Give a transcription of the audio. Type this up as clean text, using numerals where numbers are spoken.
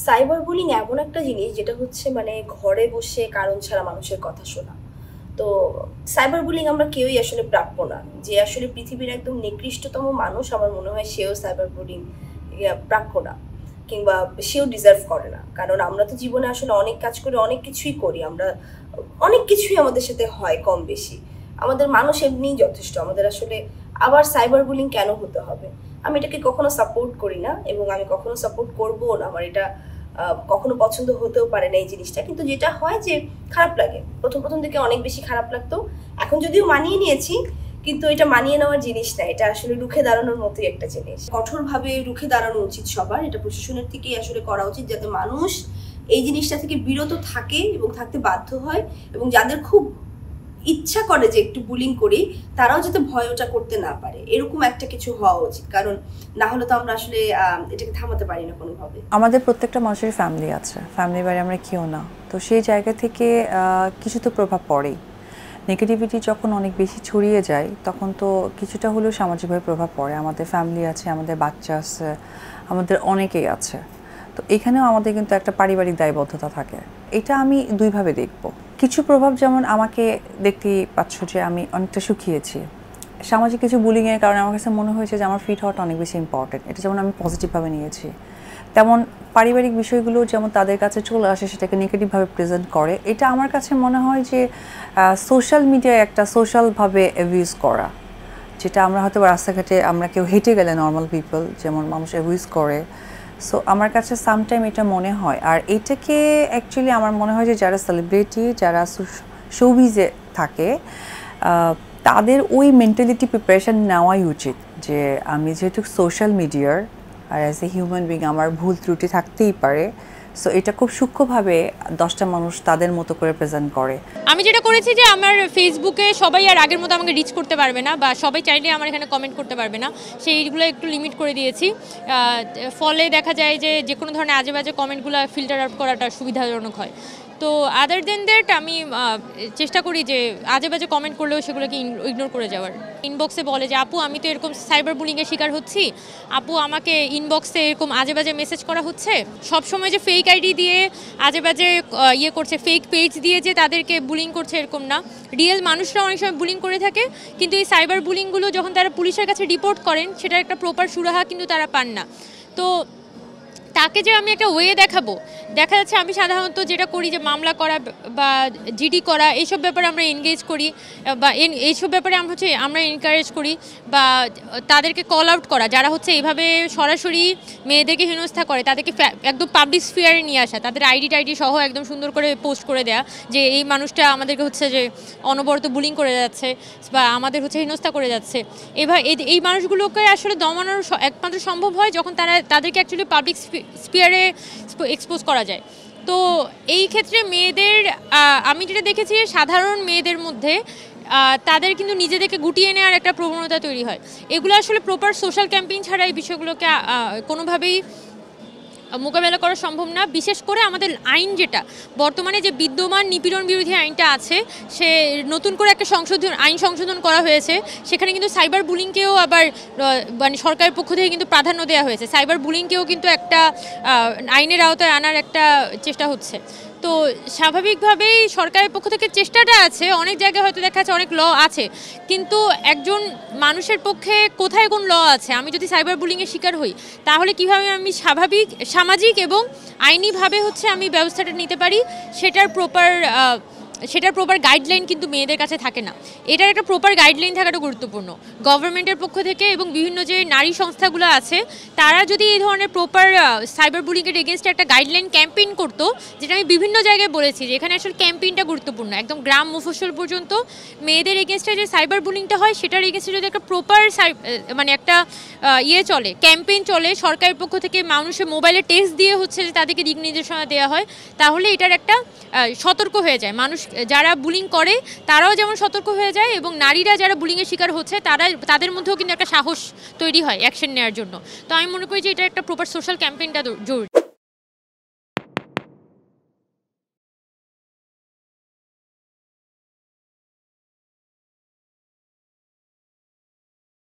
Cyber bullying এমন একটা জিনিস যেটা হচ্ছে মানে ঘরে বসে কারণ ছাড়া মানুষের কথা শোনা। তো সাইবার বুলিং আমরা কেউই আসলে প্রাপ্য না। যে আসলে পৃথিবীর একদম নিকৃষ্টতম মানুষ আমার মনে হয় সেও সাইবার বুলিং প্রাপ্য না, কিংবা সেও ডিজার্ভ করে না। কারণ আমরা তো জীবনে আসলে অনেক কাজ করি, অনেক কিছুই করি, আমরা অনেক কিছুই আমাদের সাথে হয় কম বেশি। আমাদের মানুষ এমনিই যথেষ্ট, আমাদের আসলে আবার সাইবার বুলিং কেন হতে হবে? আমি এটাকে কখনো সাপোর্ট করি না এবং আমি কখনো সাপোর্ট করবো না। আমার এটা কখনো পছন্দ হতেও পারে না এই জিনিসটা। কিন্তু যেটা হয় যে খারাপ লাগে, প্রথম দিকে অনেক বেশি খারাপ লাগতো। এখন যদিও মানিয়ে নিয়েছি, কিন্তু এটা মানিয়ে নেওয়ার জিনিস না, এটা আসলে রুখে দাঁড়ানোর মতোই একটা জিনিস। কঠোরভাবে রুখে দাঁড়ানো উচিত সবার, এটা প্রশাসনের থেকেই আসলে করা উচিত, যাতে মানুষ এই জিনিসটা থেকে বিরত থাকে এবং থাকতে বাধ্য হয়। এবং যাদের খুব ইচ্ছা করে যে একটু বুলিং করি, তারাও যাতে ভয় ওটা করতে না পারে, এরকম একটা কিছু হওয়া উচিত। কারণ না হলে তো আমরা আসলে এটাকে থামাতে পারি না কোনোভাবে। আমাদের প্রত্যেকটা মানুষের ফ্যামিলি আছে, ফ্যামিলির বাইরে আমরা কেউ না। তো সেই জায়গা থেকে কিছু তো প্রভাব পড়েই। নেগেটিভিটি যখন অনেক বেশি ছড়িয়ে যায় তখন তো কিছুটা হলেও সামাজিকভাবে প্রভাব পড়ে। আমাদের ফ্যামিলি আছে, আমাদের বাচ্চা আছে, আমাদের অনেকেই আছে। তো এখানেও আমাদের কিন্তু একটা পারিবারিক দায়বদ্ধতা থাকে। এটা আমি দুইভাবে দেখব। কিছু প্রভাব যেমন আমাকে দেখতেই পাচ্ছ যে আমি অনেকটা শুকিয়েছি। সামাজিক কিছু বুলিংয়ের কারণে আমার কাছে মনে হয়েছে যে আমার ফিট হওয়াটা অনেক বেশি ইম্পর্টেন্ট। এটা যেমন আমি পজিটিভভাবে নিয়েছি, তেমন পারিবারিক বিষয়গুলো যেমন তাদের কাছে চলে আসে সেটাকে নেগেটিভভাবে প্রেজেন্ট করে। এটা আমার কাছে মনে হয় যে সোশ্যাল মিডিয়ায় একটা সোশ্যালভাবে অ্যাবিউজ করা, যেটা আমরা হয়তো রাস্তাঘাটে আমরা কেউ হেঁটে গেলে নর্মাল পিপল যেমন মানুষ অ্যাবিউজ করে। সো আমার কাছে সামটাইম এটা মনে হয়। আর এটাকে অ্যাকচুয়ালি আমার মনে হয় যে যারা সেলিব্রিটি, যারা শোবিজে থাকে, তাদের ওই মেন্টালিটি প্রিপারেশান নেওয়াই উচিত যে আমি যেহেতু সোশ্যাল মিডিয়ার আর অ্যাজ এ হিউম্যান বিং আমার ভুল ত্রুটি থাকতেই পারে। সো এটা খুব সূক্ষ্মভাবে 10টা মানুষ তাদের মতো করে প্রেজেন্ট করে। আমি যেটা করেছি যে আমার ফেসবুকে সবাই আর আগের মতো আমাকে রিচ করতে পারবে না, বা সবাই চাইলে আমার এখানে কমেন্ট করতে পারবে না, সেইগুলো একটু লিমিট করে দিয়েছি। ফলে দেখা যায় যে কোনো ধরনের আজে বাজে কমেন্টগুলো ফিল্টার আউট করাটা সুবিধাজনক হয়। তো আদার দেন দ্যাট আমি চেষ্টা করি যে আজে বাজে কমেন্ট করলেও সেগুলোকে ইগনোর করে যাওয়ার। ইনবক্সে বলে যে আপু আমি তো এরকম সাইবার বুলিংয়ের শিকার হচ্ছি, আপু আমাকে ইনবক্সে এরকম আজে বাজে মেসেজ করা হচ্ছে। সবসময় যে ফেক আইডি দিয়ে আজে বাজে করছে, ফেক পেজ দিয়ে যে তাদেরকে বুলিং করছে এরকম না। রিয়েল মানুষরা অনেক সময় বুলিং করে থাকে, কিন্তু এই সাইবার বুলিংগুলো যখন তারা পুলিশের কাছে রিপোর্ট করেন সেটার একটা প্রপার সুরাহা কিন্তু তারা পান না। তো তাকে যে আমি একটা ওয়ে দেখাবো, দেখা যাচ্ছে আমি সাধারণত যেটা করি যে মামলা করা বা জিডি করা এইসব ব্যাপারে আমরা এনগেজ করি, বা এইসব ব্যাপারে আমরা এনকারেজ করি, বা তাদেরকে কল আউট করা যারা হচ্ছে এইভাবে সরাসরি মেয়েদেরকে হেনস্থা করে, তাদেরকে একদম পাবলিক স্ফিয়ারে নিয়ে আসা, তাদের আইডি সহ একদম সুন্দর করে পোস্ট করে দেয়া যে এই মানুষটা আমাদেরকে হচ্ছে যে অনবরত বুলিং করে যাচ্ছে বা আমাদের হচ্ছে হেনস্থা করে যাচ্ছে। এবার এই মানুষগুলোকে আসলে দমানোর একমাত্র সম্ভব হয় যখন তাদেরকে অ্যাকচুয়ালি পাবলিক স্পিয়ারে এক্সপোজ করা যায়। তো এই ক্ষেত্রে মেয়েদের আমি যেটা দেখেছি সাধারণ মেয়েদের মধ্যে তাদের কিন্তু নিজেদেরকে গুটিয়ে নেওয়ার একটা প্রবণতা তৈরি হয়। এগুলো আসলে প্রপার সোশ্যাল ক্যাম্পেইন ছাড়া এই বিষয়গুলোকে কোনোভাবেই মোকাবেলা করা সম্ভব না। বিশেষ করে আমাদের আইন যেটা বর্তমানে যে বিদ্যমান নিপীড়ন বিরোধী আইনটা আছে, সে নতুন করে একটা আইন সংশোধন করা হয়েছে। সেখানে কিন্তু সাইবার বুলিংকেও আবার মানে সরকারের পক্ষ থেকে কিন্তু প্রাধান্য দেওয়া হয়েছে। সাইবার বুলিংকেও কিন্তু একটা আইনের আওতায় আনার একটা চেষ্টা হচ্ছে। তো স্বাভাবিকভাবেই সরকারের পক্ষ থেকে চেষ্টাটা আছে, অনেক জায়গায় হয়তো দেখা যাচ্ছে অনেক ল আছে, কিন্তু একজন মানুষের পক্ষে কোথায় কোন ল আছে? আমি যদি সাইবার বুলিংয়ের শিকার হই তাহলে কিভাবে আমি সামাজিক এবং আইনিভাবে হচ্ছে আমি ব্যবস্থাটা নিতে পারি, সেটার প্রপার গাইডলাইন কিন্তু মেয়েদের কাছে থাকে না। এটার একটা প্রপার গাইডলাইন থাকাটা গুরুত্বপূর্ণ। গভর্নমেন্টের পক্ষ থেকে এবং বিভিন্ন যে নারী সংস্থাগুলো আছে তারা যদি এই ধরনের প্রপার সাইবার বুলিংয়ের এগেনস্টে একটা গাইডলাইন ক্যাম্পেইন করতো, যেটা আমি বিভিন্ন জায়গায় বলেছি যে এখানে আসলে ক্যাম্পেইনটা গুরুত্বপূর্ণ, একদম গ্রাম মফস্বল পর্যন্ত মেয়েদের এগেনস্টে যে সাইবার বুলিংটা হয় সেটার এগেনস্টে যদি একটা প্রপার মানে একটা চলে, ক্যাম্পেইন চলে, সরকারের পক্ষ থেকে মানুষের মোবাইলে টেক্সট দিয়ে হচ্ছে যে তাদেরকে দিক নির্দেশনা দেওয়া হয়, তাহলে এটার একটা সতর্ক হয়ে যায়। মানুষ যারা বুলিং করে তারাও যেমন সতর্ক হয়ে যায়, এবং নারীরা যারা বুলিংয়ের শিকার হচ্ছে তাদের মধ্যেও কিন্তু একটা সাহস তৈরি হয় অ্যাকশন নেওয়ার জন্য। তো আমি মনে করি যে এটা একটা প্রপার সোশ্যাল ক্যাম্পেইনটা জরুরি।